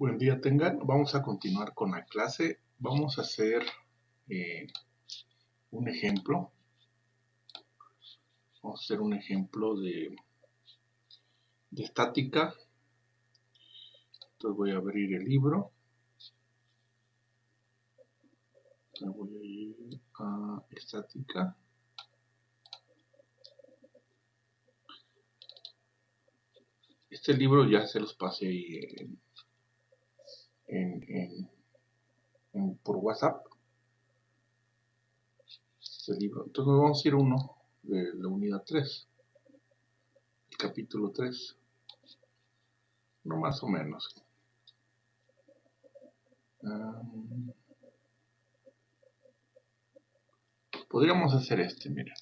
Buen día tengan. Vamos a continuar con la clase. Vamos a hacer un ejemplo. Vamos a hacer un ejemplo de estática. Entonces voy a abrir el libro. Me voy a ir a estática. Este libro ya se los pasé por WhatsApp. Este libro. Entonces vamos a ir uno de la unidad 3. El capítulo 3. No más o menos. Podríamos hacer miren,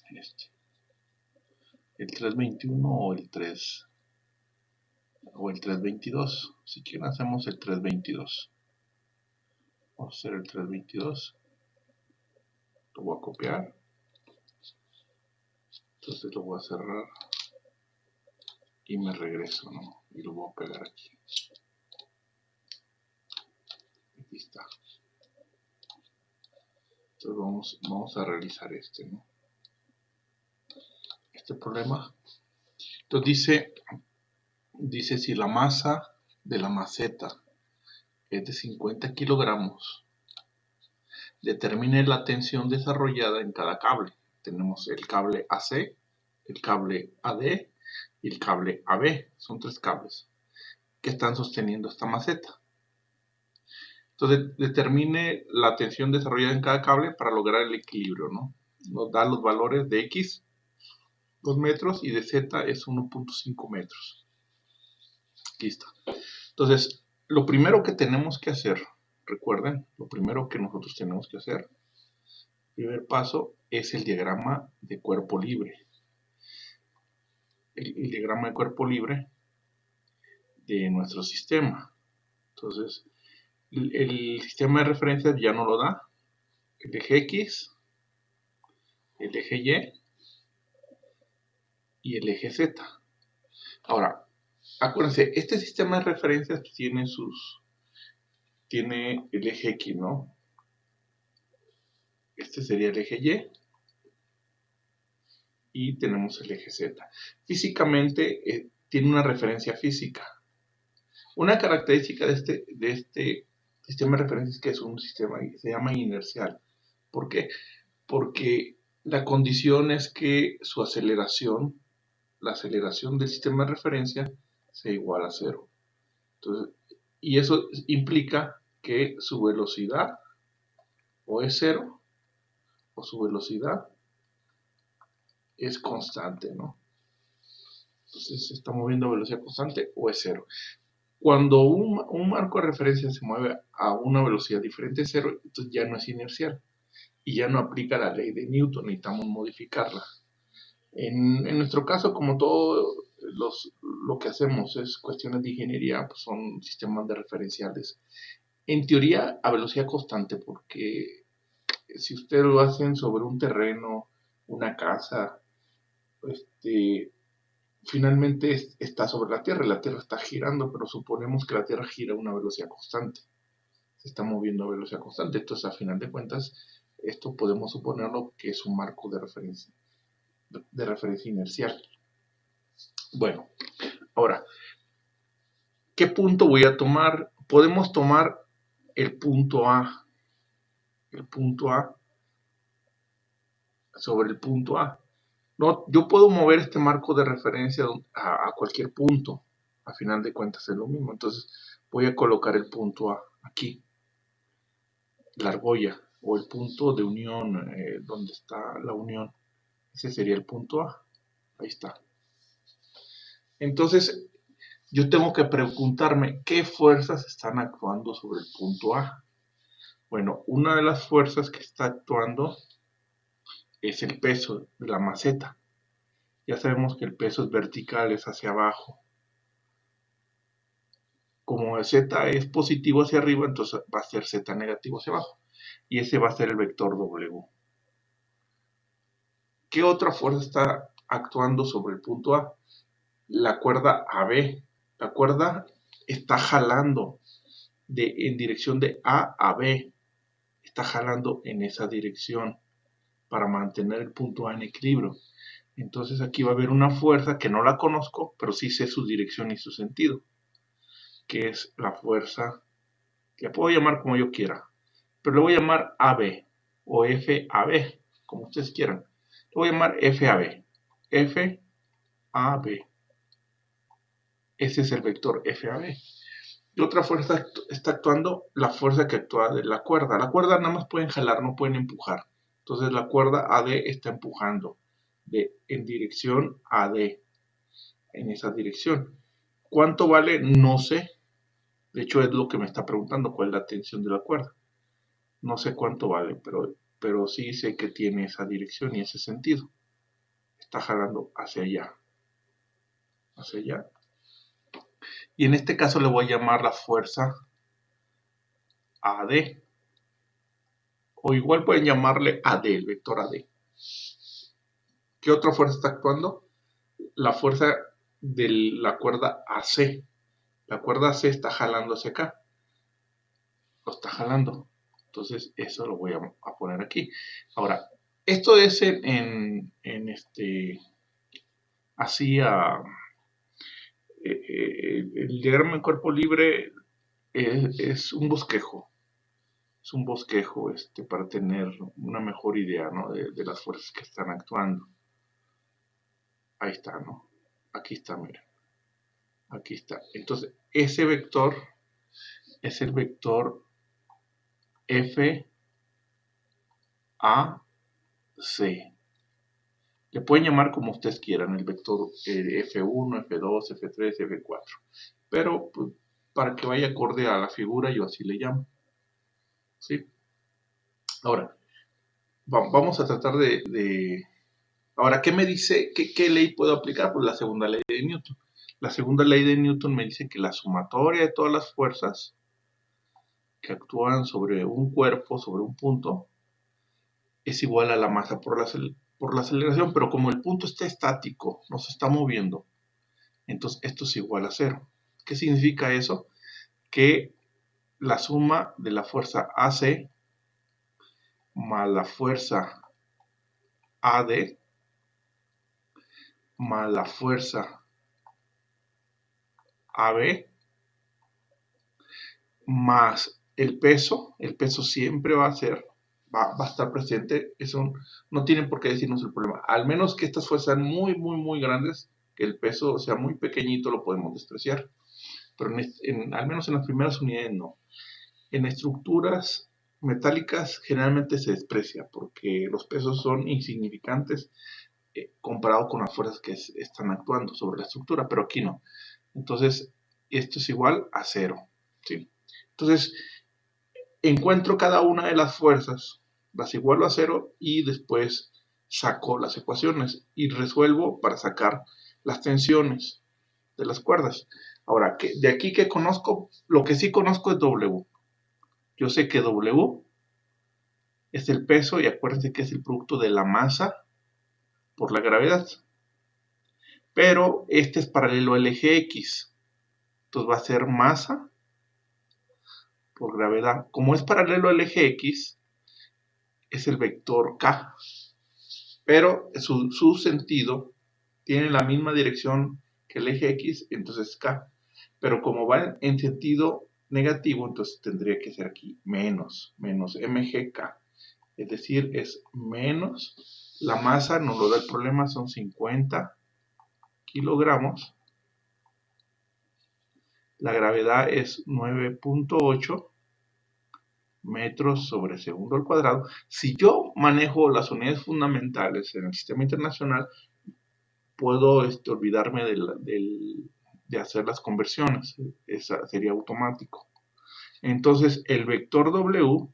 el 321 o el 322. Si quieren hacemos el 322. Vamos a hacer el 322. Lo voy a copiar. Entonces lo voy a cerrar y me regreso, ¿no? Y lo voy a pegar aquí. Aquí está. Entonces vamos a realizar ¿no? Este problema. Entonces dice si la masa de la maceta es de 50 kilogramos, determine la tensión desarrollada en cada cable. Tenemos el cable AC, el cable AD y el cable AB. Son 3 cables que están sosteniendo esta maceta. Entonces determine la tensión desarrollada en cada cable para lograr el equilibrio, ¿no? Nos da los valores de X 2 metros y de Z es 1.5 metros. Aquí está. Entonces, lo primero que tenemos que hacer, recuerden, lo primero que nosotros tenemos que hacer, el primer paso es el diagrama de cuerpo libre. El diagrama de cuerpo libre de nuestro sistema. Entonces, el sistema de referencia ya no lo da. El eje X, el eje Y el eje Z. Ahora, acuérdense, este sistema de referencias tiene el eje X, ¿no? Este sería el eje Y tenemos el eje Z. Físicamente tiene una referencia física. Una característica de este sistema de referencias es que es un sistema que se llama inercial. ¿Por qué? Porque la condición es que su aceleración, la aceleración del sistema de referencia, sea igual a 0. Entonces, y eso implica que su velocidad o es 0 o su velocidad es constante, ¿no? Entonces se está moviendo a velocidad constante o es 0. Cuando un marco de referencia se mueve a una velocidad diferente de 0, entonces ya no es inercial y ya no aplica la ley de Newton, necesitamos modificarla. En nuestro caso, como todo lo que hacemos es cuestiones de ingeniería, pues son sistemas de referenciales. En teoría, a velocidad constante, porque si ustedes lo hacen sobre un terreno, una casa, finalmente está sobre la Tierra está girando, pero suponemos que la Tierra gira a una velocidad constante. Se está moviendo a velocidad constante, entonces a final de cuentas, esto podemos suponerlo que es un marco de referencia inercial. Bueno, ahora, ¿qué punto voy a tomar? Podemos tomar el punto A sobre el punto A. No, yo puedo mover este marco de referencia a cualquier punto. A final de cuentas es lo mismo. Entonces voy a colocar el punto A aquí. La argolla o el punto de unión donde está la unión. Ese sería el punto A. Ahí está. Entonces yo tengo que preguntarme qué fuerzas están actuando sobre el punto A. Bueno, una de las fuerzas que está actuando es el peso de la maceta. Ya sabemos que el peso es vertical, es hacia abajo. Como el Z es positivo hacia arriba, entonces va a ser Z negativo hacia abajo. Y ese va a ser el vector W. ¿Qué otra fuerza está actuando sobre el punto A? La cuerda AB. La cuerda está jalando en dirección de A a B. Está jalando en esa dirección para mantener el punto A en equilibrio. Entonces aquí va a haber una fuerza que no la conozco, pero sí sé su dirección y su sentido, que es la fuerza, que la puedo llamar como yo quiera, pero le voy a llamar AB o FAB, como ustedes quieran. Le voy a llamar FAB. FAB. Ese es el vector FAB. Y otra fuerza está actuando, la fuerza que actúa de la cuerda. La cuerda nada más pueden jalar, no pueden empujar. Entonces la cuerda AD está empujando en dirección AD, en esa dirección. ¿Cuánto vale? No sé. De hecho es lo que me está preguntando, cuál es la tensión de la cuerda. No sé cuánto vale, pero sí sé que tiene esa dirección y ese sentido. Está jalando hacia allá. Hacia allá. Y en este caso le voy a llamar la fuerza AD. O igual pueden llamarle AD, el vector AD. ¿Qué otra fuerza está actuando? La fuerza de la cuerda AC. La cuerda AC está jalando hacia acá. Lo está jalando. Entonces eso lo voy a poner aquí. Ahora, esto es así el diagrama en cuerpo libre es un bosquejo. Es un bosquejo para tener una mejor idea, ¿no? de las fuerzas que están actuando. Ahí está, ¿no? Aquí está, miren. Aquí está. Entonces, ese vector es el vector F, A, C. Le pueden llamar como ustedes quieran, el vector F1, F2, F3, F4. Pero pues, para que vaya acorde a la figura, yo así le llamo. ¿Sí? Ahora, vamos a tratar Ahora, ¿qué me dice? ¿Qué ley puedo aplicar? Pues la segunda ley de Newton. La segunda ley de Newton me dice que la sumatoria de todas las fuerzas que actúan sobre un cuerpo, sobre un punto, es igual a la masa por la aceleración, pero como el punto está estático, no se está moviendo, entonces esto es igual a cero. ¿Qué significa eso? Que la suma de la fuerza AC más la fuerza AD más la fuerza AB más el peso siempre va a estar presente, eso no tienen por qué decirnos el problema, al menos que estas fuerzas sean muy, muy, muy grandes, que el peso sea muy pequeñito, lo podemos despreciar, pero al menos en las primeras unidades no. En estructuras metálicas generalmente se desprecia, porque los pesos son insignificantes comparado con las fuerzas que están actuando sobre la estructura, pero aquí no. Entonces, esto es igual a cero, ¿sí? Entonces, encuentro cada una de las fuerzas, las igualo a cero y después saco las ecuaciones y resuelvo para sacar las tensiones de las cuerdas. Ahora, de aquí que conozco, lo que sí conozco es W. Yo sé que W es el peso y acuérdense que es el producto de la masa por la gravedad. Pero este es paralelo al eje X. Entonces va a ser masa por gravedad. Como es paralelo al eje X, es el vector K. Pero su sentido tiene la misma dirección que el eje X, entonces K. Pero como va en sentido negativo, entonces tendría que ser aquí menos mgk. Es decir, es menos, la masa nos lo da el problema, son 50 kilogramos. La gravedad es 9.8 metros sobre segundo al cuadrado. Si yo manejo las unidades fundamentales en el sistema internacional, puedo olvidarme de hacer las conversiones. Esa sería automático. Entonces, el vector W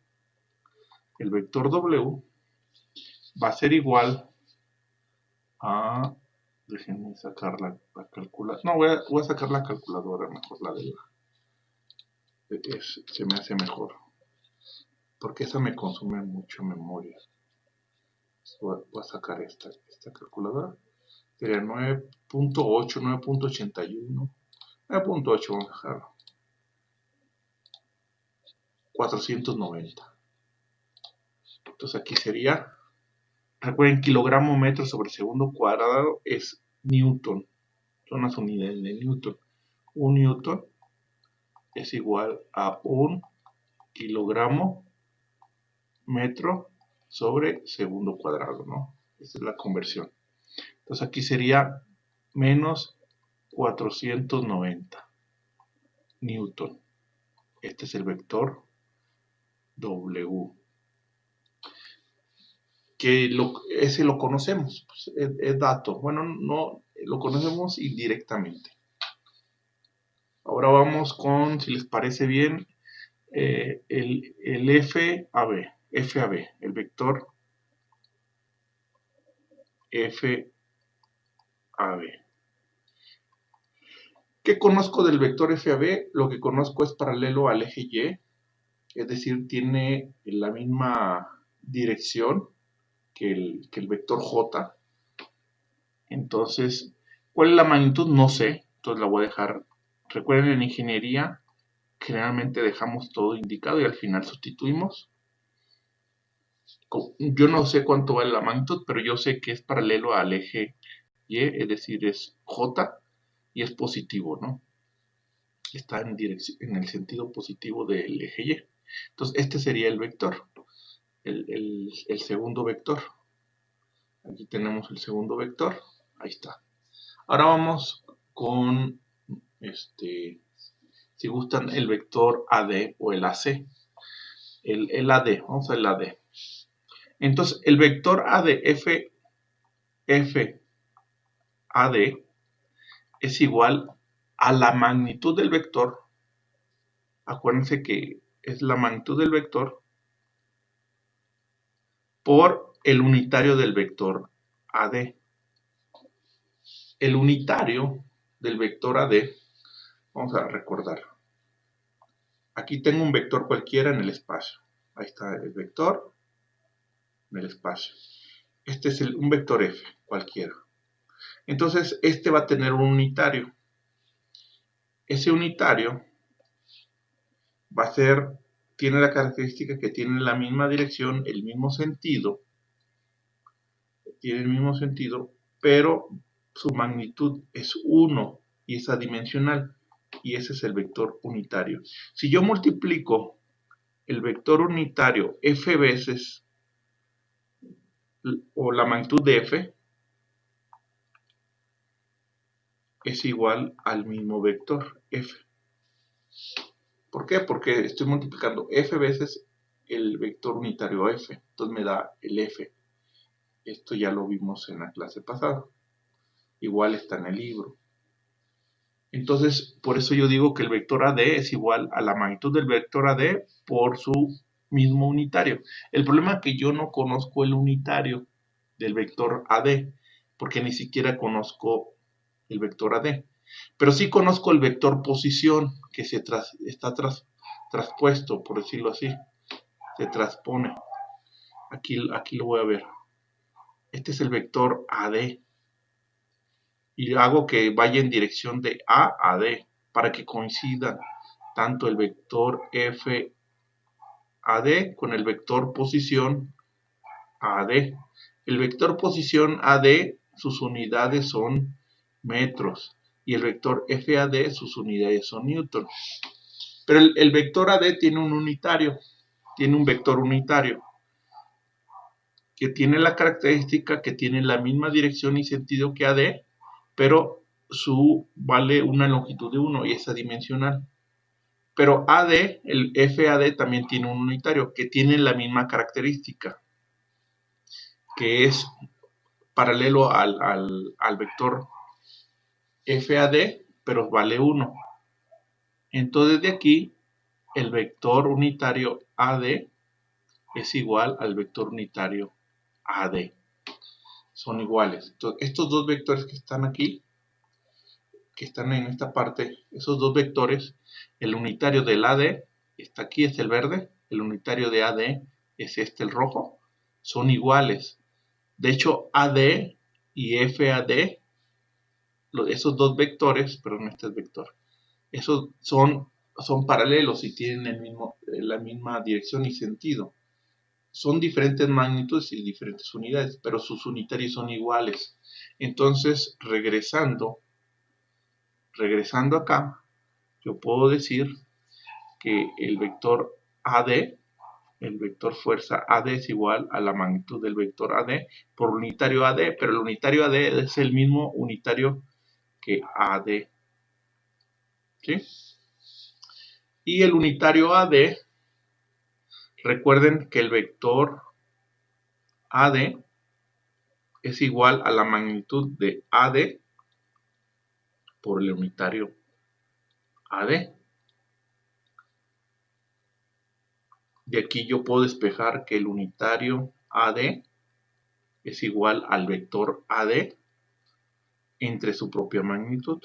va a ser igual a... Déjenme sacar la calculadora. No, voy a sacar la calculadora, mejor la de la... se me hace mejor. Porque esa me consume mucho memoria. Voy a sacar esta calculadora. Sería 9.8, 9.81. 9.8 vamos a dejarlo. 490. Entonces aquí sería, recuerden, kilogramo metro sobre segundo cuadrado es newton, son las unidades de newton. Un newton es igual a un kilogramo metro sobre segundo cuadrado, ¿no? Esta es la conversión. Entonces aquí sería menos 490 newton. Este es el vector W. Que ese lo conocemos, pues, es dato. Bueno, no lo conocemos indirectamente. Ahora vamos con, si les parece bien, el FAB, el vector FAB. ¿Qué conozco del vector FAB? Lo que conozco es paralelo al eje Y, es decir, tiene la misma dirección que el vector J. Entonces, ¿cuál es la magnitud? No sé, entonces la voy a dejar. Recuerden, en ingeniería generalmente dejamos todo indicado y al final sustituimos. Yo no sé cuánto vale la magnitud, pero yo sé que es paralelo al eje Y, es decir, es J y es positivo, ¿no? Está en el sentido positivo del eje Y. Entonces, este sería el vector, el segundo vector. Aquí tenemos el segundo vector, ahí está. Ahora vamos con, si gustan, el vector AD o el AC. El AD, vamos a ver el AD. Entonces, el vector AD, F AD, es igual a la magnitud del vector. Acuérdense que es la magnitud del vector por el unitario del vector AD. El unitario del vector AD, vamos a recordar. Aquí tengo un vector cualquiera en el espacio. Ahí está el vector en el espacio. Este es un vector F, cualquiera. Entonces, este va a tener un unitario. Ese unitario va a ser, tiene la característica que tiene la misma dirección, el mismo sentido, tiene el mismo sentido, pero su magnitud es 1 y es adimensional, y ese es el vector unitario. Si yo multiplico el vector unitario f veces, o la magnitud de f, es igual al mismo vector f. ¿Por qué? Porque estoy multiplicando f veces el vector unitario f, entonces me da el f. Esto ya lo vimos en la clase pasada. Igual está en el libro. Entonces, por eso yo digo que el vector AD es igual a la magnitud del vector AD por su mismo unitario. El problema es que yo no conozco el unitario del vector AD, porque ni siquiera conozco el vector AD. Pero sí conozco el vector posición, que está traspuesto, por decirlo así. Se transpone. Aquí lo voy a ver. Este es el vector AD. Y hago que vaya en dirección de A a D para que coincidan tanto el vector F AD con el vector posición AD. El vector posición AD, sus unidades son metros, y el vector FAD, sus unidades son newton. Pero el vector AD tiene un unitario, tiene un vector unitario, que tiene la característica que tiene la misma dirección y sentido que AD, pero vale una longitud de 1 y es adimensional. Pero AD, el FAD también tiene un unitario que tiene la misma característica, que es paralelo al vector FAD, pero vale 1. Entonces de aquí, el vector unitario AD es igual al vector unitario AD. Son iguales. Entonces, estos dos vectores que están aquí, que están en esta parte, esos dos vectores, el unitario del AD está aquí, es el verde, el unitario de AD es este, el rojo, son iguales. De hecho, AD y FAD, esos dos vectores, perdón, este es vector, esos son paralelos y tienen la misma dirección y sentido. Son diferentes magnitudes y diferentes unidades, pero sus unitarios son iguales. Entonces, regresando acá, yo puedo decir que el vector AD, el vector fuerza AD es igual a la magnitud del vector AD por unitario AD, pero el unitario AD es el mismo unitario que AD, ¿sí? Y el unitario AD, recuerden que el vector AD es igual a la magnitud de AD por el unitario AD. De aquí yo puedo despejar que el unitario AD es igual al vector AD entre su propia magnitud.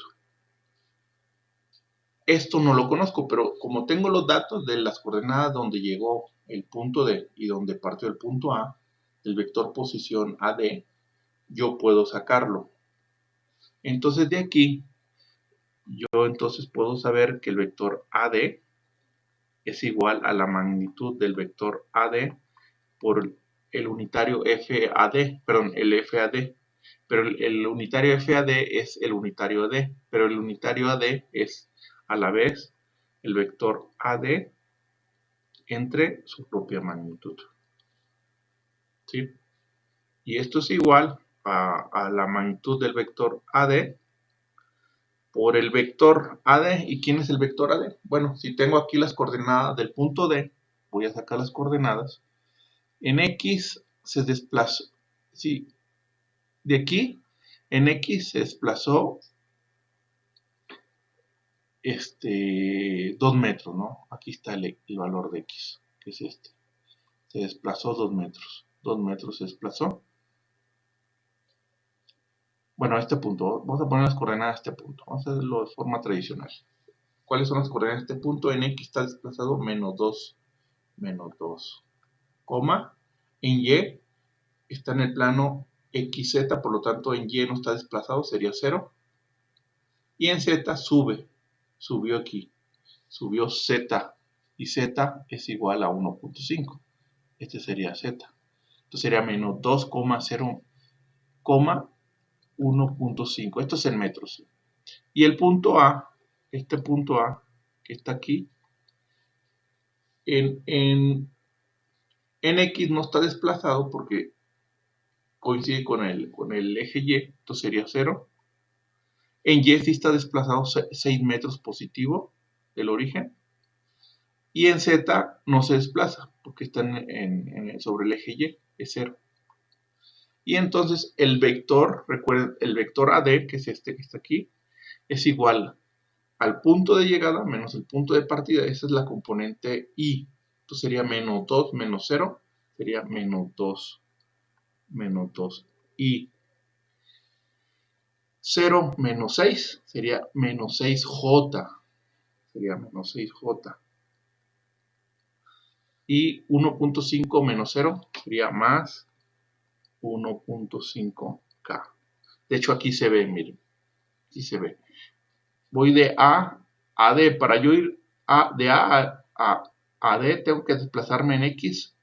Esto no lo conozco, pero como tengo los datos de las coordenadas donde llegó el punto D y donde partió el punto A, el vector posición AD, yo puedo sacarlo. Entonces de aquí, yo entonces puedo saber que el vector AD es igual a la magnitud del vector AD por el unitario FAD, perdón, el FAD. Pero el unitario FAD es el unitario AD, pero el unitario AD es a la vez el vector AD entre su propia magnitud. ¿Sí? Y esto es igual a la magnitud del vector AD por el vector AD. ¿Y quién es el vector AD? Bueno, si tengo aquí las coordenadas del punto D, voy a sacar las coordenadas. En X se desplazó, sí, de aquí en X se desplazó 2 metros, ¿no? Aquí está el valor de X, que es este. Se desplazó 2 metros. 2 metros se desplazó. Bueno, a este punto, vamos a poner las coordenadas a este punto. Vamos a hacerlo de forma tradicional. ¿Cuáles son las coordenadas de este punto? En X está desplazado menos 2, coma. En Y está en el plano XZ, por lo tanto en Y no está desplazado, sería 0. Y en Z subió aquí, subió Z, y Z es igual a 1.5. Este sería Z. Entonces sería menos 2,0, 1.5. Esto es en metros. Y el punto A, este punto A, que está aquí, en X no está desplazado porque coincide con el eje Y, entonces sería 0. En Y sí está desplazado 6 metros positivo del origen. Y en Z no se desplaza porque está sobre el eje Y, es 0. Y entonces el vector, recuerden, el vector AD, que es este que está aquí, es igual al punto de llegada menos el punto de partida. Esa es la componente Y. Entonces sería menos 2 menos 0, sería menos 2 y 0 menos 6 sería menos 6J, sería menos 6J. Y 1.5 menos 0 sería más 1.5K. De hecho aquí se ve, miren, aquí se ve. Voy de A a D. Para yo ir de A a D tengo que desplazarme en X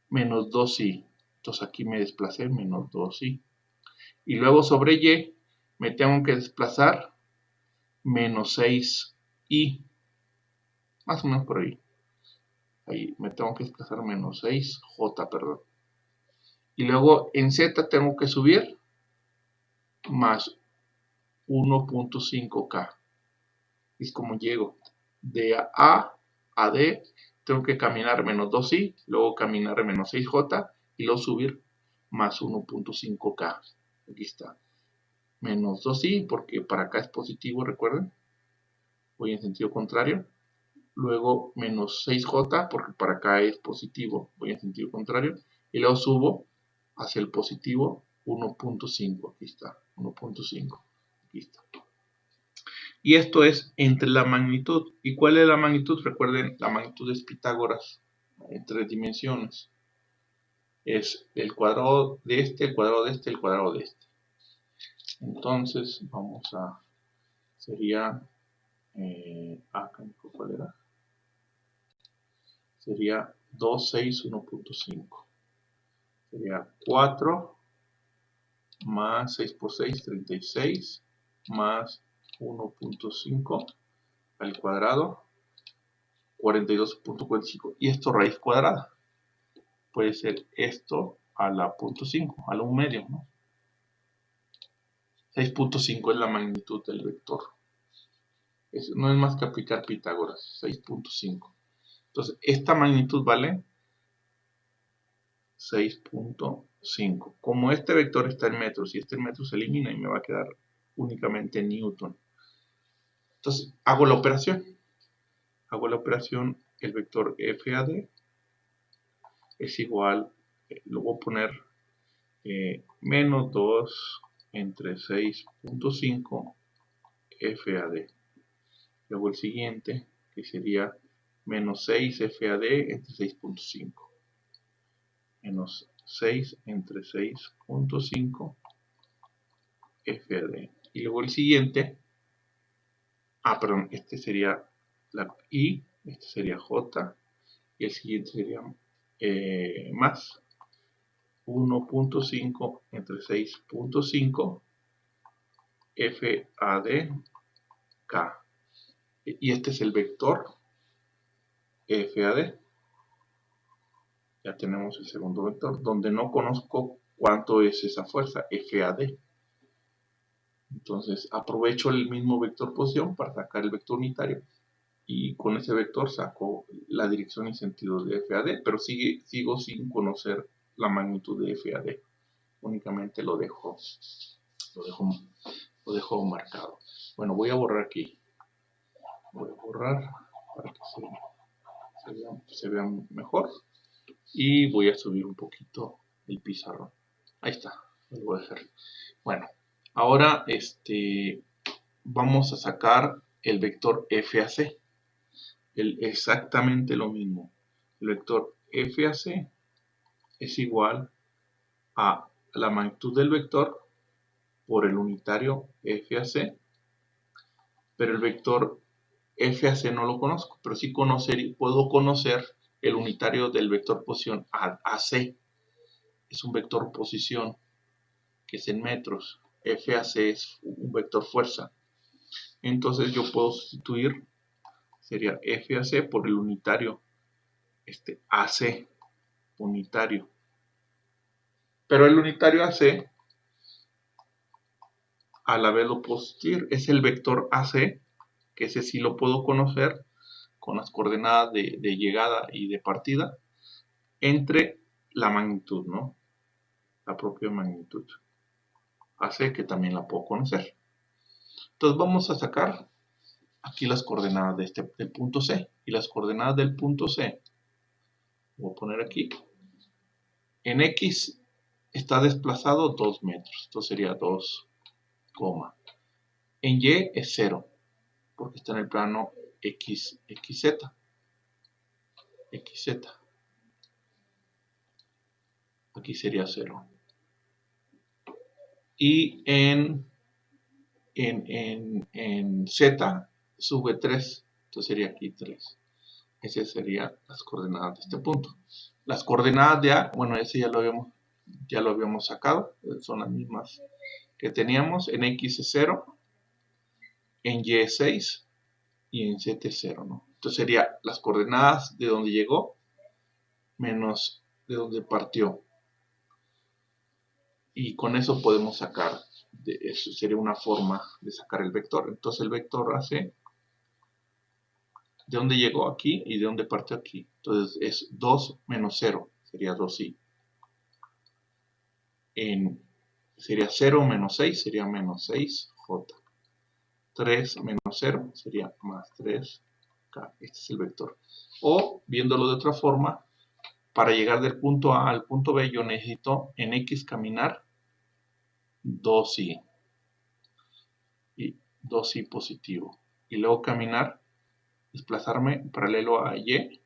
menos 2i. Entonces aquí me desplacé menos 2i. Y luego sobre Y me tengo que desplazar menos 6i. Más o menos por ahí. Ahí me tengo que desplazar menos 6j, perdón. Y luego en Z tengo que subir más 1.5k. Es como llego de A a D. Tengo que caminar menos 2i, luego caminar menos 6j y luego subir más 1.5k. Aquí está. Menos 2i porque para acá es positivo, recuerden. Voy en sentido contrario. Luego menos 6j porque para acá es positivo, voy en sentido contrario. Y luego subo hacia el positivo 1.5. Aquí está, 1.5. Aquí está. Y esto es entre la magnitud. ¿Y cuál es la magnitud? Recuerden, la magnitud es Pitágoras en 3 dimensiones. Es el cuadrado de este, el cuadrado de este, el cuadrado de este. Entonces, vamos a... Sería... ¿cuál era? sería 2, 6, 1.5. Sería 4 más 6 por 6, 36, más 1.5 al cuadrado, 42.45. Y esto raíz cuadrada. Puede ser esto a la 0.5, a la 1 medio, ¿no? 6.5 es la magnitud del vector. No es más que aplicar Pitágoras, 6.5. Entonces, esta magnitud vale 6.5. Como este vector está en metros y este en metros se elimina y me va a quedar únicamente en Newton. Entonces, hago la operación. El vector FAD es igual, lo voy a poner menos 2 entre 6.5 FAD. Luego el siguiente, que sería menos 6 FAD entre 6.5. Menos 6 entre 6.5 FAD. Y luego el siguiente, perdón, este sería la I, este sería J, y el siguiente sería más 1.5 entre 6.5 FAD K. Y este es el vector FAD. Ya tenemos el segundo vector, donde no conozco cuánto es esa fuerza, FAD. Entonces aprovecho el mismo vector posición para sacar el vector unitario. Y con ese vector saco la dirección y sentido de FAD, pero sigo sin conocer la magnitud de FAD. Únicamente lo dejo marcado. Bueno, voy a borrar aquí. Voy a borrar para que se vea mejor. Y voy a subir un poquito el pizarrón. Ahí está, lo voy a dejar. Bueno, ahora vamos a sacar el vector FAC. Exactamente lo mismo. El vector FAC es igual a la magnitud del vector por el unitario FAC, pero el vector FAC no lo conozco, pero sí puedo conocer el unitario del vector posición AC. Es un vector posición que es en metros. FAC es un vector fuerza. Entonces yo puedo sustituir, sería FAC por el unitario AC, unitario. Pero el unitario AC, a la vez lo puedo sustituir, es el vector AC, que ese sí lo puedo conocer con las coordenadas de llegada y de partida, entre la magnitud, ¿no? La propia magnitud. AC, que también la puedo conocer. Entonces vamos a sacar aquí las coordenadas del punto C. Y las coordenadas del punto C, voy a poner aquí. En X está desplazado 2 metros. Esto sería 2, en Y es 0, porque está en el plano XZ. Aquí sería 0. Y en Z sube 3. Entonces sería aquí 3. Esas serían las coordenadas de este punto. Las coordenadas de A, bueno, ese ya lo habíamos sacado. Son las mismas que teníamos. En X es 0, en Y es 6 y en Z es 0, ¿no? Entonces serían las coordenadas de donde llegó menos de donde partió. Y con eso podemos sacar, eso sería una forma de sacar el vector. Entonces el vector hace de dónde llegó aquí y de dónde partió aquí. Entonces es 2 menos 0, sería 2i. Sería 0 menos 6, sería menos 6j. 3 menos 0 sería más 3k. Este es el vector. O, viéndolo de otra forma, para llegar del punto A al punto B, yo necesito en X caminar 2i. Y 2i positivo. Y luego caminar, desplazarme paralelo a Y,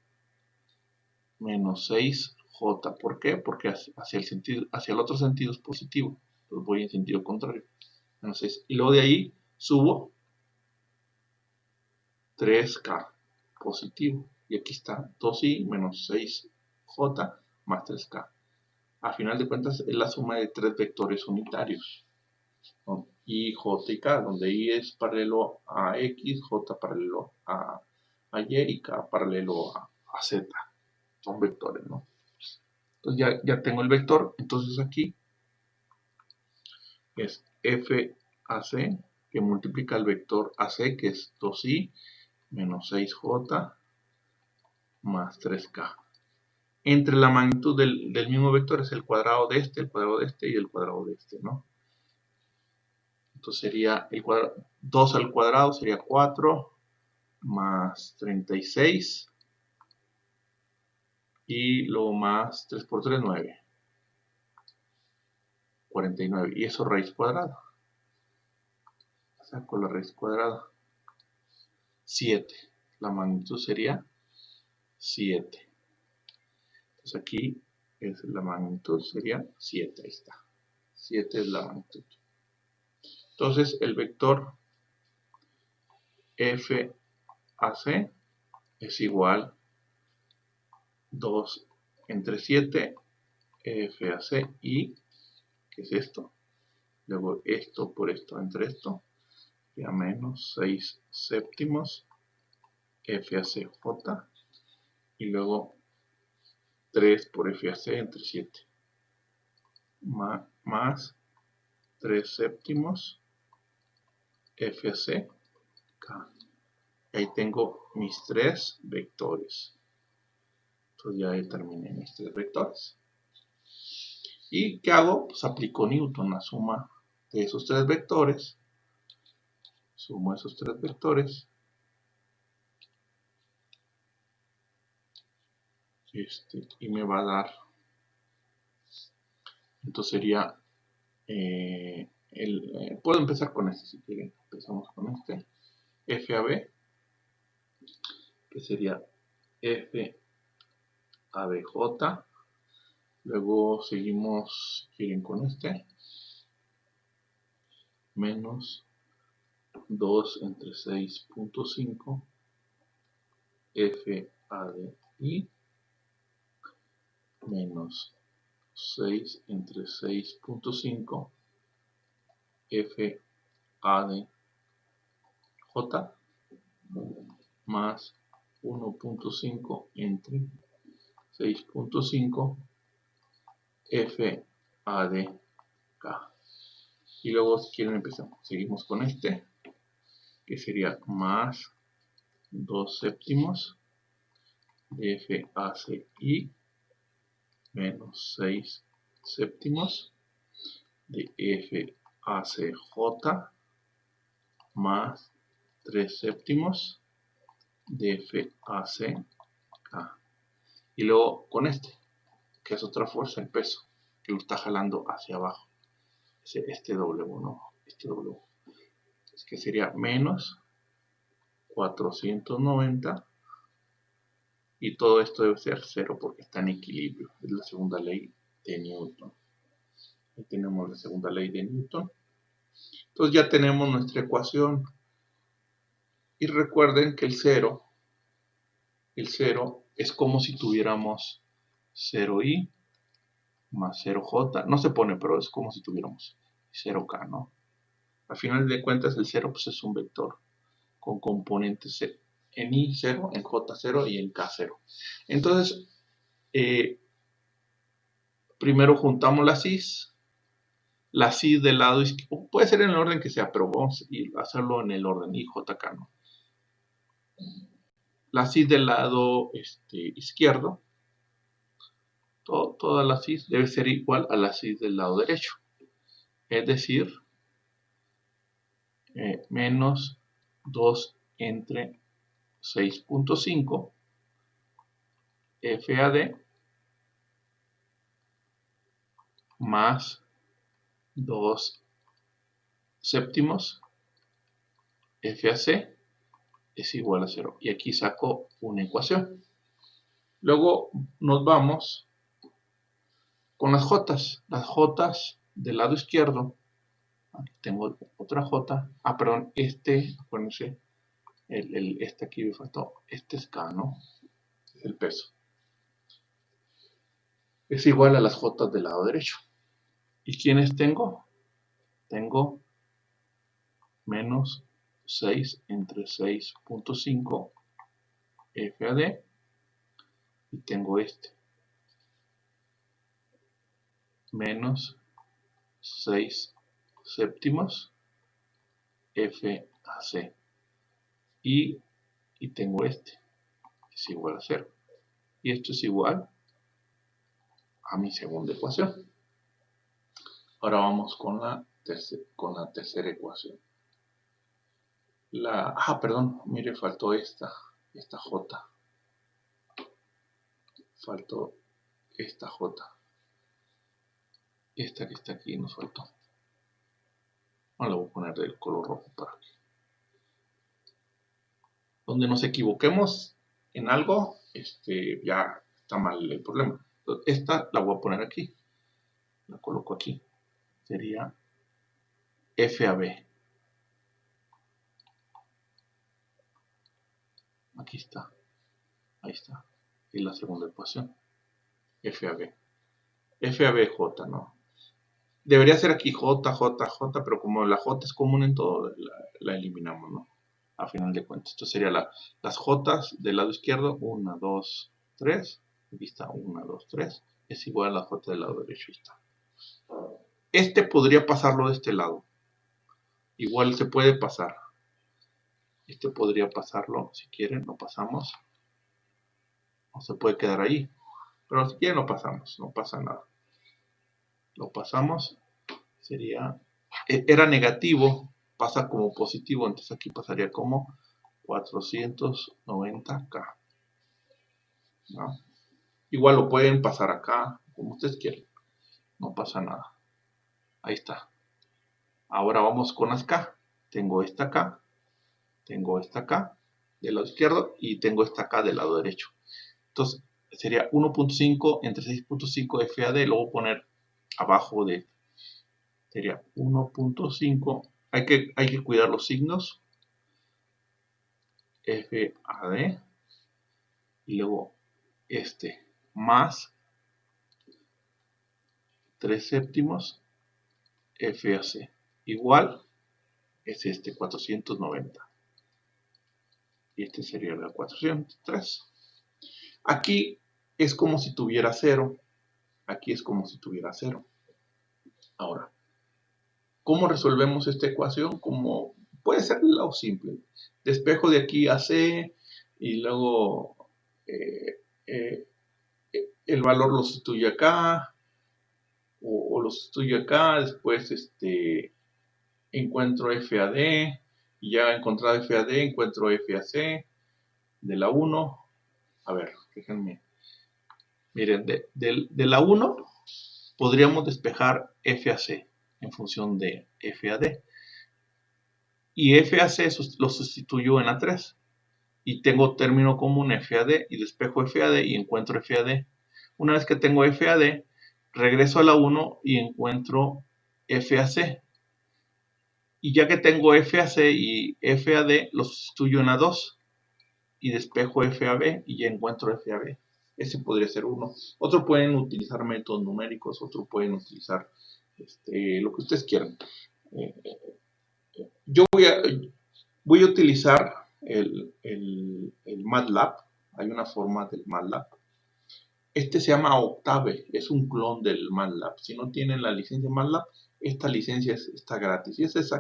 menos 6j. ¿Por qué? Porque hacia el otro sentido es positivo. Entonces voy en sentido contrario. Menos 6. Y luego de ahí subo 3k positivo. Y aquí está 2i menos 6j más 3k. A final de cuentas es la suma de tres vectores unitarios, ¿no? I, j y k, donde i es paralelo a x, j paralelo a y k paralelo a z. Son vectores, ¿no? Entonces ya tengo el vector. Entonces aquí es FAC, que multiplica el vector AC, que es 2i menos 6j más 3k. Entre la magnitud del mismo vector es el cuadrado de este, el cuadrado de este y el cuadrado de este, ¿no? Entonces sería el cuadrado, 2 al cuadrado sería 4 más 36 y luego más 3 por 3, 9. 49. Y eso raíz cuadrada. Saco la raíz cuadrada. 7. La magnitud sería 7. Entonces aquí es la magnitud sería 7. Ahí está. 7 es la magnitud. Entonces el vector FAC es igual 2 entre 7 FAC y, ¿qué es esto? Luego esto por esto entre esto, ya menos 6 séptimos FACJ y luego 3 por FAC entre 7 más 3 séptimos FAC K. Ahí tengo mis tres vectores. Entonces ya determiné mis tres vectores. ¿Y qué hago? Pues aplico Newton, la suma de esos tres vectores. Sumo esos tres vectores. Y me va a dar, entonces sería, puedo empezar con este si quieren. Empezamos con este. FAB, que sería FABJ. Luego seguimos, si quieren, con este. Menos 2 entre 6.5 FADI menos 6 entre 6.5 FADJ más 1.5 entre 6.5 FADK. Y luego si quieren empezamos, seguimos con este, que sería más 2 séptimos de FACI menos 6 séptimos de FACJ más 3 séptimos de FACK. Y luego con este, que es otra fuerza, el peso, que lo está jalando hacia abajo. Este W, ¿no? Este W. Es que sería menos 490. Y todo esto debe ser 0 porque está en equilibrio. Es la segunda ley de Newton. Ahí tenemos la segunda ley de Newton. Entonces ya tenemos nuestra ecuación. Y recuerden que el 0 es como si tuviéramos 0i más 0j. No se pone, pero es como si tuviéramos 0k, ¿no? Al final de cuentas el 0 pues, es un vector con componentes en i 0, en j 0 y en k 0. Entonces, primero juntamos las i's. La si del lado izquierdo, puede ser en el orden que sea, pero vamos a hacerlo en el orden IJK, ¿no? La si del lado izquierdo, toda la si debe ser igual a la si del lado derecho. Es decir, menos 2 entre 6.5 FAD más 2 séptimos FAC es igual a 0. Y aquí saco una ecuación. Luego nos vamos con las jotas. Las jotas del lado izquierdo. Aquí tengo otra j. Perdón, acuérdense, este aquí me faltó. Este es k, ¿no? es el peso. Es igual a las J del lado derecho. ¿Y quiénes tengo? Tengo menos 6 entre 6.5 FAD y tengo menos 6 séptimos FAC y tengo es igual a 0 y esto es igual a mi segunda ecuación. Ahora vamos con la tercera ecuación. Perdón, mire, faltó esta J. Faltó esta J. Esta que está aquí nos faltó. Ahora la voy a poner del color rojo para que. Donde nos equivoquemos en algo, ya está mal el problema. Entonces, esta la voy a poner aquí. La coloco aquí. Sería FAB. Aquí está. Ahí está. Y la segunda ecuación. FAB. FABJ, ¿no? Debería ser aquí J, J, J, pero como la J es común en todo, la eliminamos, ¿no? A final de cuentas. Esto sería las J del lado izquierdo. 1, 2, 3. Aquí está 1, 2, 3. Es igual a la J del lado derecho. Ahí está. Podría pasarlo de este lado. Igual se puede pasar. Podría pasarlo. Si quieren, lo pasamos. No se puede quedar ahí. Pero si quieren, lo pasamos. No pasa nada. Lo pasamos. Era negativo. Pasa como positivo. Entonces aquí pasaría como 490K. ¿No? Igual lo pueden pasar acá. Como ustedes quieran. No pasa nada. Ahí está. Ahora vamos con las K. Tengo esta K. Tengo esta K del lado izquierdo y tengo esta K del lado derecho. Entonces sería 1.5 entre 6.5 FAD. Lo voy a poner abajo de. Sería 1.5. Hay que cuidar los signos. FAD. Y luego más 3 séptimos FAC. Igual es 490. Y sería el 403. Aquí es como si tuviera 0. Aquí es como si tuviera 0. Ahora, ¿cómo resolvemos esta ecuación? Como puede ser el lado simple. Despejo de aquí a C y luego el valor lo sustituye acá o lo sustituye acá. Después encuentro FAD y ya encontrado FAD encuentro FAC de la 1. A ver, déjenme. Miren, de la 1 podríamos despejar FAC en función de FAD. Y FAC lo sustituyo en la 3. Y tengo término común FAD y despejo FAD y encuentro FAD. Una vez que tengo FAD, regreso a la 1 y encuentro FAC. Y ya que tengo FAC y FAD, lo sustituyo en la 2 y despejo FAB y ya encuentro FAB. Ese podría ser uno. Otros pueden utilizar métodos numéricos, otros pueden utilizar lo que ustedes quieran. Yo voy a utilizar el MATLAB. Hay una forma del MATLAB. Se llama Octave, es un clon del MATLAB. Si no tienen la licencia MATLAB, esta licencia está gratis. Y es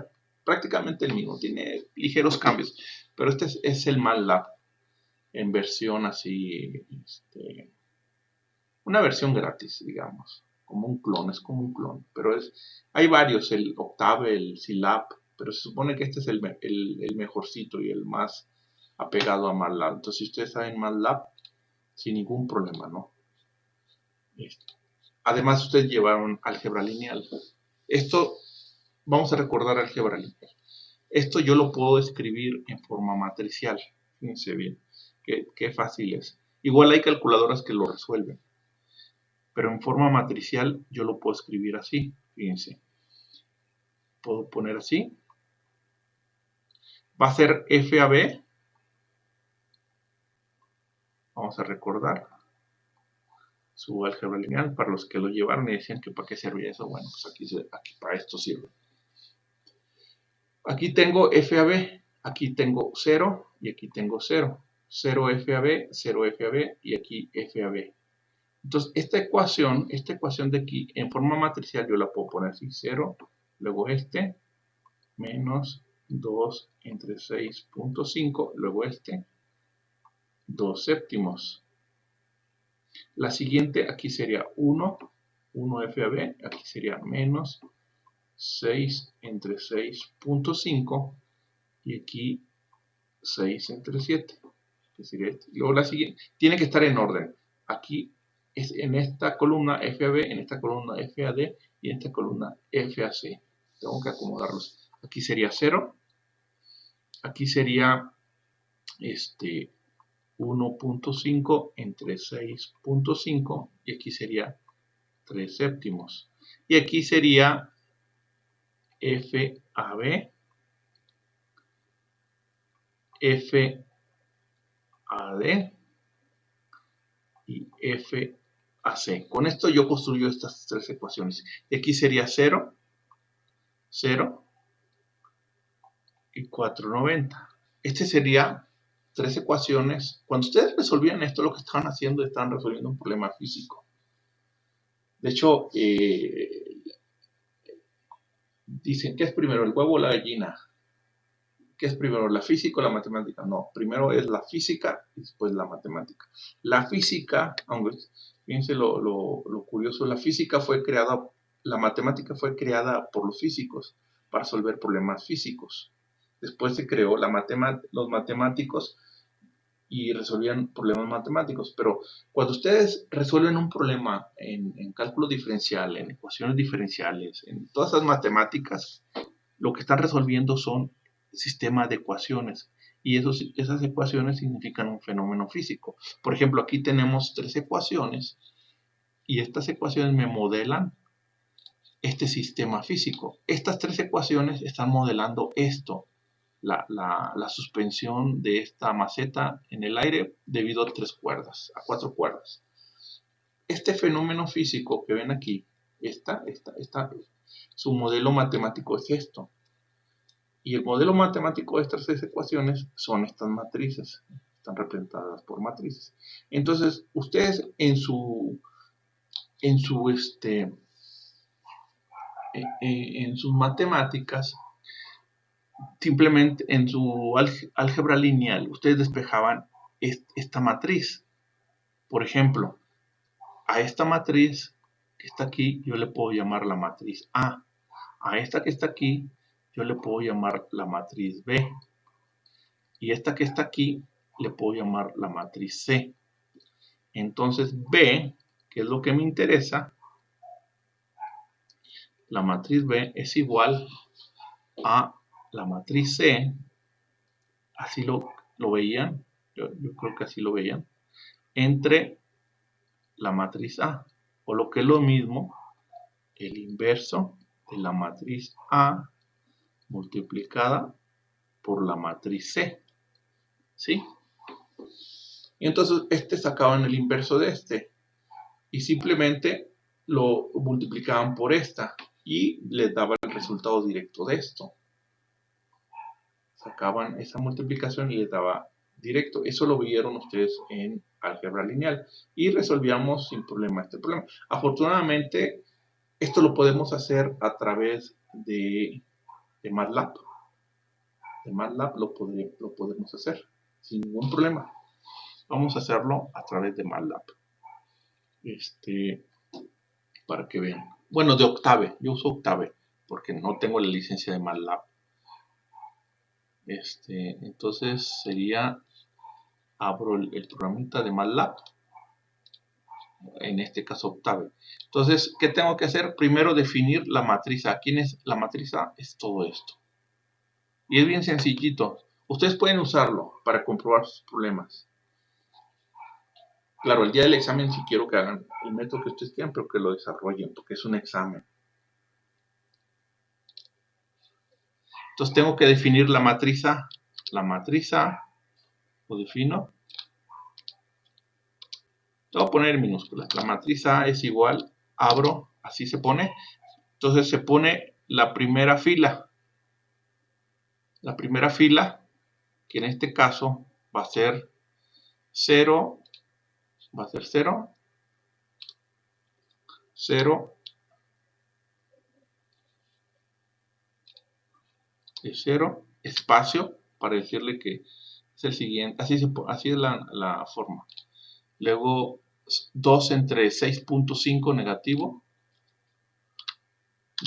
prácticamente el mismo, tiene ligeros cambios. Pero es el MATLAB en versión así, una versión gratis, digamos. Como un clon, es como un clon. Pero hay varios, el Octave, el Scilab, pero se supone que este es el mejorcito y el más apegado a MATLAB. Entonces, si ustedes saben MATLAB, sin ningún problema, ¿no? Además, ustedes llevaron álgebra lineal. Esto, vamos a recordar álgebra lineal. Esto yo lo puedo escribir en forma matricial. Fíjense bien, qué fácil es. Igual hay calculadoras que lo resuelven. Pero en forma matricial yo lo puedo escribir así. Fíjense. Puedo poner así. Va a ser FAB. Vamos a recordar su álgebra lineal para los que lo llevaron y decían que para qué servía eso. Bueno, pues aquí para esto sirve. Aquí tengo f a b, aquí tengo 0 y aquí tengo 0. 0 f a b, 0 f a b y aquí f a b. Entonces, esta ecuación de aquí, en forma matricial, yo la puedo poner así, 0, luego menos 2 entre 6.5, luego 2 séptimos. La siguiente aquí sería 1 f a b, aquí sería menos 6 entre 6.5 y aquí 6 entre 7, que sería este. Luego la siguiente, tiene que estar en orden. Aquí es en esta columna FAB, en esta columna FAD y en esta columna FAC. Tengo que acomodarlos. Aquí sería 0. Aquí sería 1.5 entre 6.5 y aquí sería 3 séptimos. Y aquí sería FAB, FAD y FAC. Con esto yo construyo estas tres ecuaciones. Y aquí sería 0, 0 y 490. Este sería tres ecuaciones. Cuando ustedes resolvían esto, lo que estaban haciendo, estaban resolviendo un problema físico. De hecho, dicen, ¿qué es primero, el huevo o la gallina? ¿Qué es primero, la física o la matemática? No, primero es la física y después la matemática. La física, aunque fíjense lo curioso, la matemática fue creada por los físicos para resolver problemas físicos. Después se creó los matemáticos y resolvían problemas matemáticos. Pero cuando ustedes resuelven un problema en cálculo diferencial, en ecuaciones diferenciales, en todas esas matemáticas, lo que están resolviendo son sistemas de ecuaciones. Y esas ecuaciones significan un fenómeno físico. Por ejemplo, aquí tenemos tres ecuaciones y estas ecuaciones me modelan este sistema físico. Estas tres ecuaciones están modelando esto. La suspensión de esta maceta en el aire debido a cuatro cuerdas. Este fenómeno físico que ven aquí, su modelo matemático es esto. Y el modelo matemático de estas tres ecuaciones son estas matrices. Están representadas por matrices. Entonces, ustedes en sus matemáticas, simplemente en su álgebra lineal, ustedes despejaban esta matriz. Por ejemplo, a esta matriz que está aquí, yo le puedo llamar la matriz A. A esta que está aquí, yo le puedo llamar la matriz B. Y esta que está aquí, le puedo llamar la matriz C. Entonces, B, que es lo que me interesa, la matriz B es igual a la matriz C, así lo veían, yo creo que así lo veían, entre la matriz A, o lo que es lo mismo, el inverso de la matriz A multiplicada por la matriz C, ¿sí? Y entonces sacaban el inverso de este, y simplemente lo multiplicaban por esta, y les daba el resultado directo de esto. Sacaban esa multiplicación y les daba directo. Eso lo vieron ustedes en álgebra lineal y resolvíamos sin problema este problema. Afortunadamente, esto lo podemos hacer a través de MATLAB. De MATLAB lo podemos hacer sin ningún problema. Vamos a hacerlo a través de MATLAB. Para que vean. Bueno, de Octave. Yo uso Octave porque no tengo la licencia de MATLAB. Entonces sería, abro el programita de MATLAB, en este caso Octave. Entonces, ¿qué tengo que hacer? Primero definir la matriz A. ¿Quién es la matriz A? Es todo esto. Y es bien sencillito. Ustedes pueden usarlo para comprobar sus problemas. Claro, el día del examen sí quiero que hagan el método que ustedes quieran, pero que lo desarrollen, porque es un examen. Entonces tengo que definir la matriz A. La matriz A lo defino Lo voy a poner en minúsculas. La matriz A es igual, abro, así se pone. Entonces se pone la primera fila. La primera fila, que en este caso va a ser 0, va a ser 0, 0, es 0, espacio, para decirle que es el siguiente. Así es la forma. Luego 2 entre 6.5 negativo.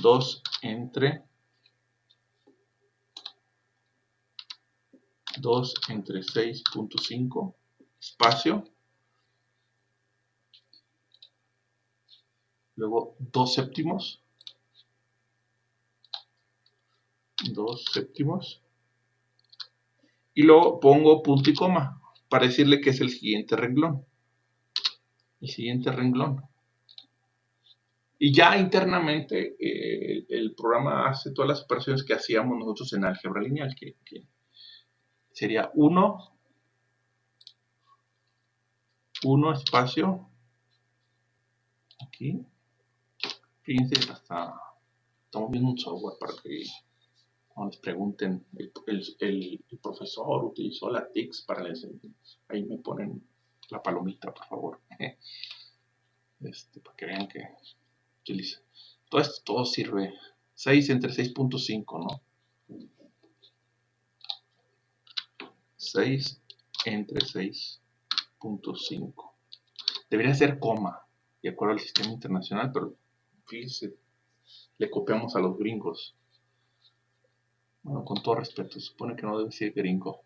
2 entre 6.5 espacio. Luego 2 séptimos. 2 séptimos. Y luego pongo punto y coma para decirle que es el siguiente renglón. El siguiente renglón. Y ya internamente el programa hace todas las operaciones que hacíamos nosotros en álgebra lineal, que sería 1 espacio, aquí, fíjense, hasta estamos viendo un software para que cuando les pregunten, el profesor utilizó la TICS para les, ahí me ponen la palomita, por favor, para que vean que utiliza. Todo esto, todo sirve. 6 entre 6.5, ¿no? 6 entre 6.5. Debería ser coma, de acuerdo al sistema internacional, pero fíjense, le copiamos a los gringos. Bueno, con todo respeto, se supone que no debe ser gringo,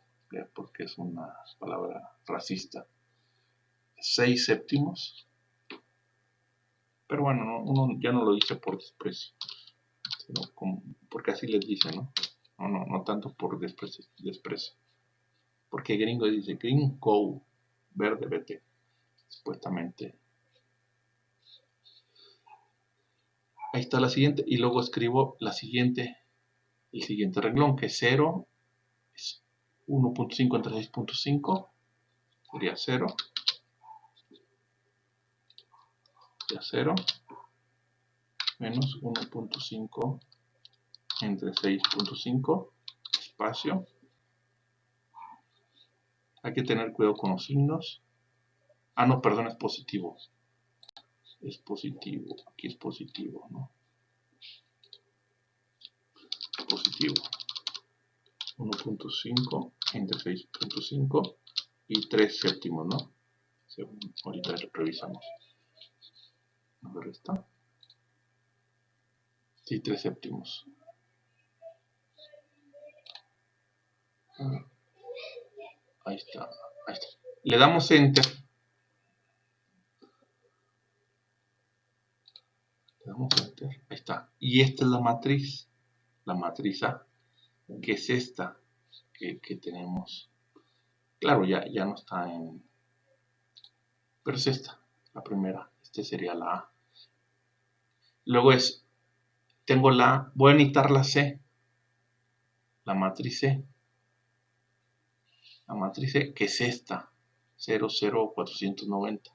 porque es una palabra racista. 6 séptimos. Pero bueno, no, uno ya no lo dice por desprecio, sino porque así les dice, ¿no? No tanto por desprecio. Porque gringo dice gringo, verde, vete, supuestamente. Ahí está la siguiente, y luego escribo la siguiente, el siguiente renglón, que es 0, es 1.5 entre 6.5, sería 0, sería 0, menos 1.5 entre 6.5, espacio. Hay que tener cuidado con los signos. Ah, no, perdón, es positivo. Es positivo, aquí es positivo, ¿no? Positivo. 1.5 entre 6.5 y 3 séptimos, ¿no? Según ahorita revisamos. A ver, ¿está? Sí, 3 séptimos. Ahí está, ahí está. Le damos Enter. Le damos Enter. Ahí está. Y esta es la matriz A, que es esta que tenemos. Claro, ya no está en... Pero es esta, la primera. Este sería la A. Luego tengo voy a necesitar la C. La matriz C. La matriz C, que es esta. 0,0490.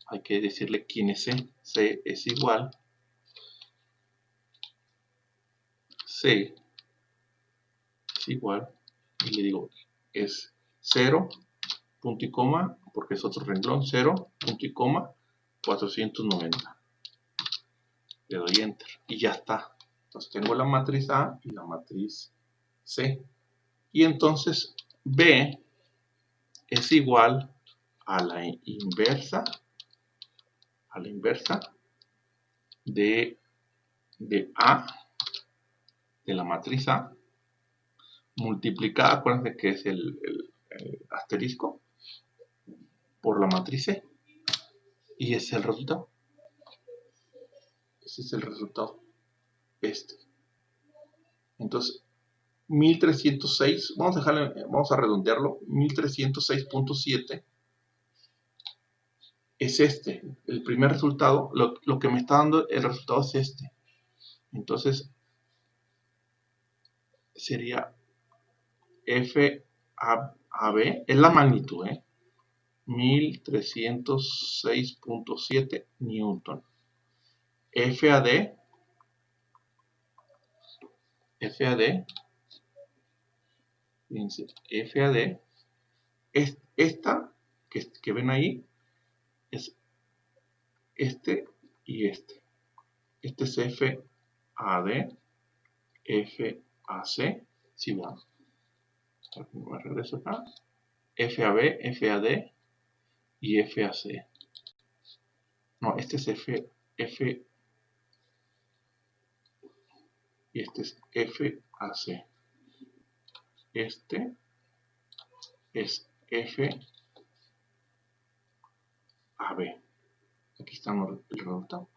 Hay que decirle quién es C. C es igual. C es igual. Y le digo, es 0, punto y coma, porque es otro renglón. 0, punto y coma, 490. Le doy Enter. Y ya está. Entonces tengo la matriz A y la matriz C. Y entonces B es igual a la inversa de A, de la matriz A, multiplicada, acuérdense que es el asterisco, por la matriz C. Y ese es el resultado. Ese es el resultado. Entonces, 1306, vamos a redondearlo, 1306.7 es el primer resultado, lo que me está dando el resultado es este. Entonces, sería FAB, es la magnitud, 1306.7 Newton. FAD, fíjense, FAD, esta que ven ahí, es este y este. Este es FAD, FAC, si van, me regreso acá, FAB, FAD y FAC. No, este es F y este es FAC. Este es FAB. Aquí está el resultado.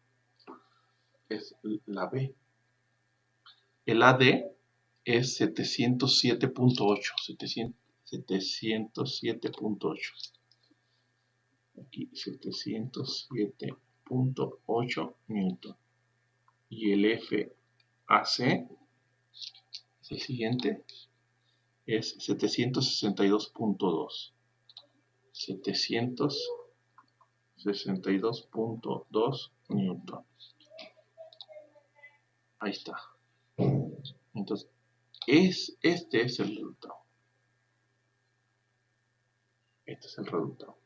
Es la B. El AD es 707.8. 707.8. Aquí 707.8 Newton. Y el FAC, es el siguiente, es 762.2. 762.2 Newton. Ahí está. Entonces, este es el resultado. Este es el resultado.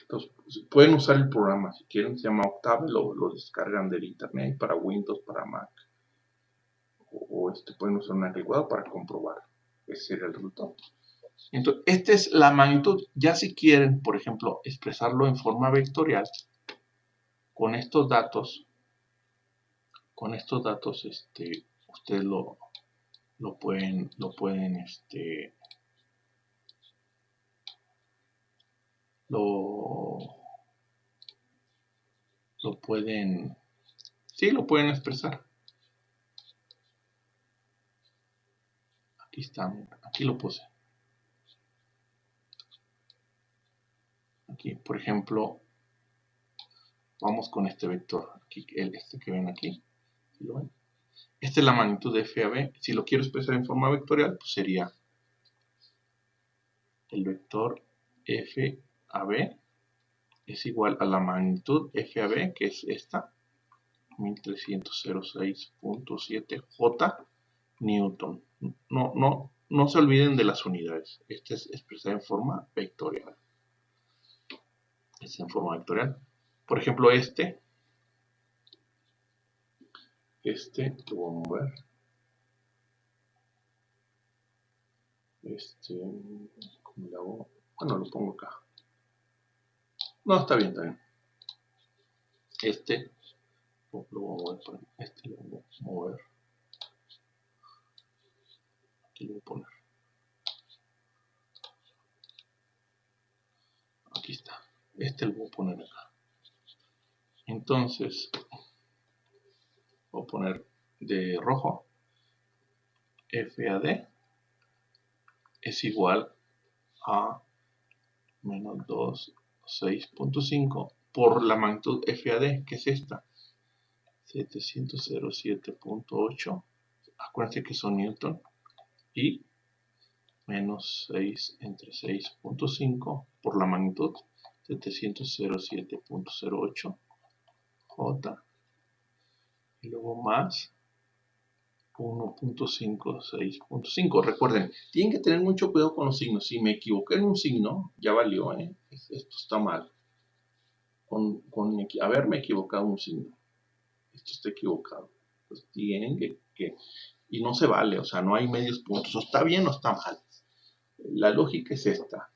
Entonces, pueden usar el programa si quieren, se llama Octave, lo descargan del internet para Windows, para Mac. O pueden usar una calculadora para comprobar. Ese sería el resultado. Entonces, esta es la magnitud. Ya si quieren, por ejemplo, expresarlo en forma vectorial, con estos datos, ustedes lo pueden lo pueden expresar. Aquí está, aquí lo puse. Aquí, por ejemplo, vamos con este vector, aquí, este que ven aquí, ¿sí lo ven? Esta es la magnitud de FAB. Si lo quiero expresar en forma vectorial, pues sería el vector FAB es igual a la magnitud FAB, que es esta, 1306.7 J Newton. No se olviden de las unidades. Este es expresado en forma vectorial. Por ejemplo, este lo voy a mover. ¿Cómo lo hago? Bueno, lo pongo acá. No, está bien, está bien. Lo voy a mover. Lo voy a mover. Aquí lo voy a poner. Aquí está. Lo voy a poner acá. Entonces, voy a poner de rojo. FAD es igual a menos 6.5 por la magnitud FAD, que es esta, 707.8. Acuérdense que son Newton. Y menos 6 entre 6.5 por la magnitud, 707.08 J. Y luego más 1.56.5. Recuerden, tienen que tener mucho cuidado con los signos. Si me equivoqué en un signo, ya valió, esto está mal. Haberme equivocado un signo. Esto está equivocado. Pues tienen que y no se vale, o sea, no hay medios puntos. O está bien o está mal. La lógica es esta.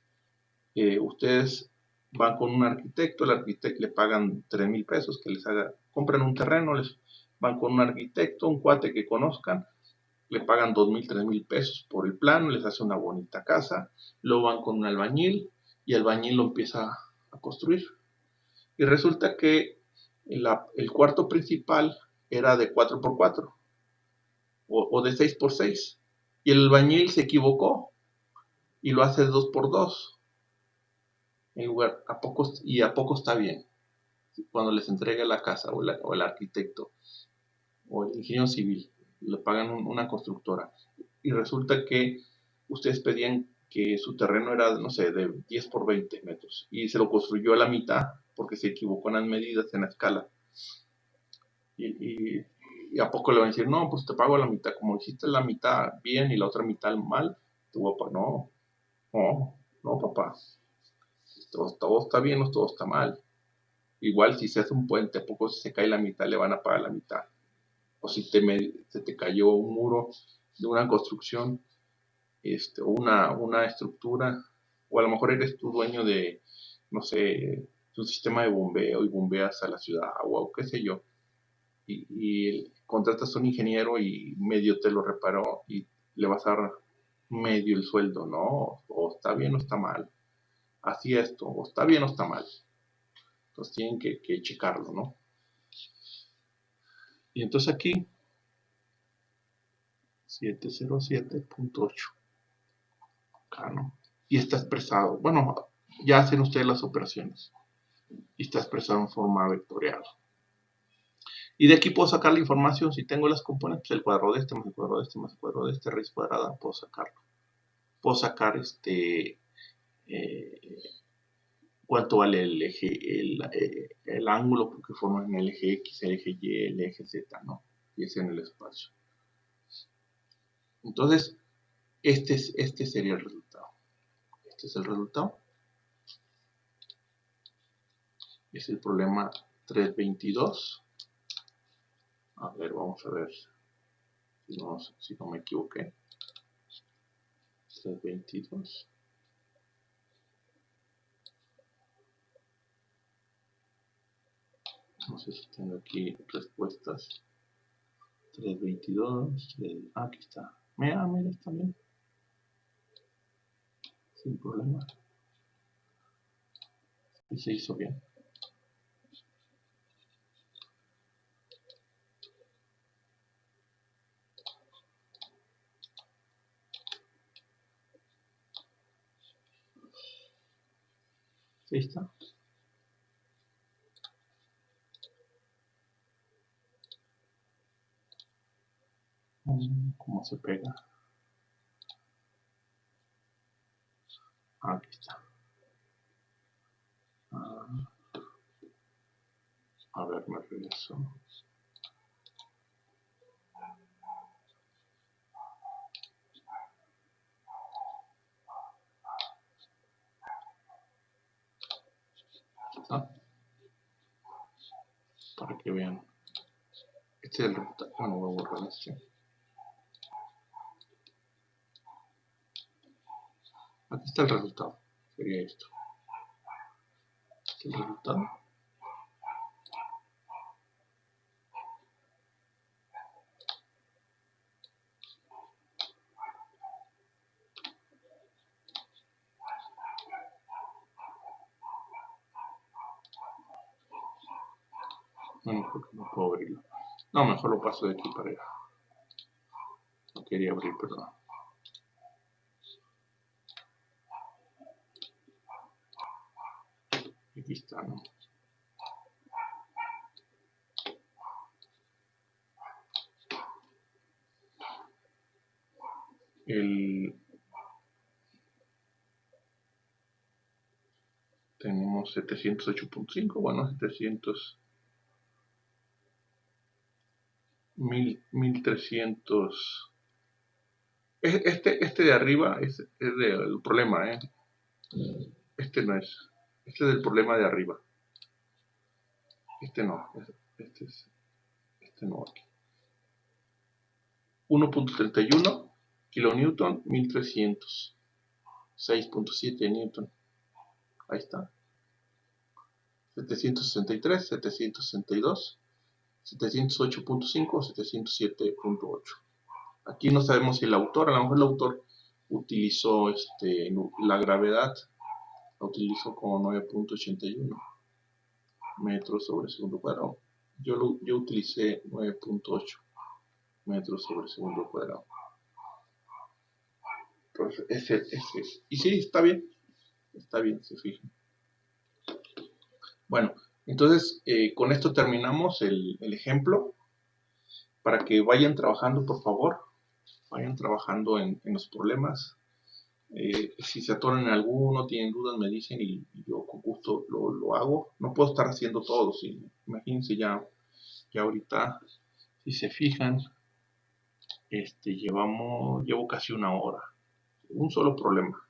Ustedes van con un arquitecto, el arquitecto le pagan 3,000 pesos que compran un terreno, van con un arquitecto, un cuate que conozcan, le pagan 2,000, 3,000 pesos por el plano, les hace una bonita casa, luego van con un albañil y el albañil lo empieza a construir. Y resulta que el cuarto principal era de 4x4 o de 6x6 y el albañil se equivocó y lo hace 2x2. En lugar, ¿a poco está bien? Cuando les entrega la casa o el arquitecto o el ingeniero civil, le pagan una constructora y resulta que ustedes pedían que su terreno era, no sé, de 10 por 20 metros y se lo construyó a la mitad porque se equivocó en las medidas, en la escala. Y, y a poco le van a decir, no, pues te pago la mitad, como hiciste la mitad bien y la otra mitad mal, tu papá, no, no, no, papá, todo está bien o todo está mal. Igual si se hace un puente, a poco si se cae la mitad le van a pagar la mitad. O si se te cayó un muro de una construcción, o una estructura, o a lo mejor eres tu dueño de, no sé, tu sistema de bombeo y bombeas a la ciudad, o qué sé yo, y contratas a un ingeniero y medio te lo reparó y le vas a dar medio el sueldo, no, o está bien o está mal, así esto, o está bien o está mal, entonces tienen que checarlo, ¿no? Y entonces aquí, 707.8, acá, ¿no? Y está expresado, bueno, ya hacen ustedes las operaciones, y está expresado en forma vectorial. Y de aquí puedo sacar la información, si tengo las componentes, el cuadrado de este más el cuadrado de este más el cuadrado de este, raíz cuadrada, puedo sacarlo. Puedo sacar cuánto vale el eje, el ángulo que forman el eje X, el eje Y, el eje Z, ¿no? Y es en el espacio. Entonces, este sería el resultado. Este es el resultado. Es el problema 322. A ver, vamos a ver si no me equivoqué. 322. No sé si tengo aquí respuestas. 322. Aquí está. Mira, está bien. Sin problema. Y se hizo bien. Ahí está. ¿Cómo se pega? Aquí está. A ver, me regreso. ¿Ah? Para que vean. Este es el resultado. Bueno, voy a borrar este. Aquí está el resultado. Sería esto. Este es el resultado. Bueno, creo que no puedo abrirlo. No, mejor lo paso de aquí para allá. No quería abrir, perdón. Aquí está, ¿no? Tenemos 708.5, bueno, 1300. Este de arriba es del problema, ¿eh? Este no es. Este es del problema de arriba. Este no. Este no aquí. 1.31 kilonewton, 1300. 6.7 newton. Ahí está. 763, 762, 708.5, 707.8. Aquí no sabemos si el autor, a lo mejor el autor utilizó la gravedad, la utilizó como 9.81 metros sobre segundo cuadrado. Yo utilicé 9.8 metros sobre segundo cuadrado. Entonces, ese. Y sí, está bien, se fijan. Bueno, entonces con esto terminamos el ejemplo. Para que vayan trabajando, por favor, vayan trabajando en los problemas. Si se atoran en alguno, tienen dudas, me dicen y yo con gusto lo hago. No puedo estar haciendo todo, ¿sí? Imagínense ya ahorita, si se fijan, llevo casi una hora. Un solo problema,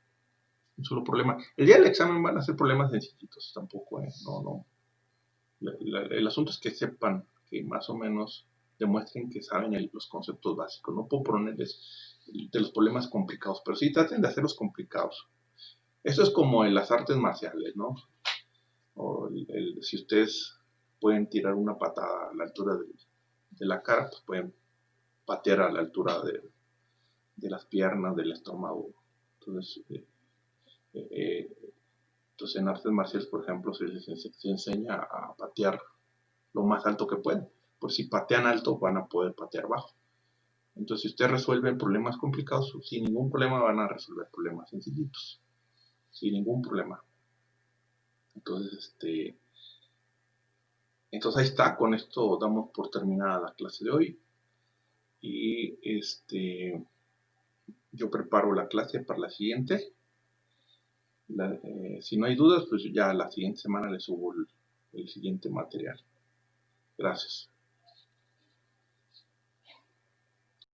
un solo problema. El día del examen van a ser problemas sencillitos, tampoco, no. El asunto es que sepan, que más o menos demuestren que saben los conceptos básicos. No puedo ponerles de los problemas complicados, pero sí traten de hacerlos complicados. Eso es como en las artes marciales, ¿no? O si ustedes pueden tirar una patada a la altura de la cara, pues pueden patear a la altura de las piernas, del estómago. Entonces, entonces en artes marciales, por ejemplo, se enseña a patear lo más alto que pueden. Pues si patean alto, van a poder patear bajo. Entonces, si ustedes resuelven problemas complicados, sin ningún problema van a resolver problemas sencillitos. Sin ningún problema. Entonces, entonces ahí está, con esto damos por terminada la clase de hoy. Y yo preparo la clase para la siguiente. Si no hay dudas, pues ya la siguiente semana les subo el siguiente material. Gracias.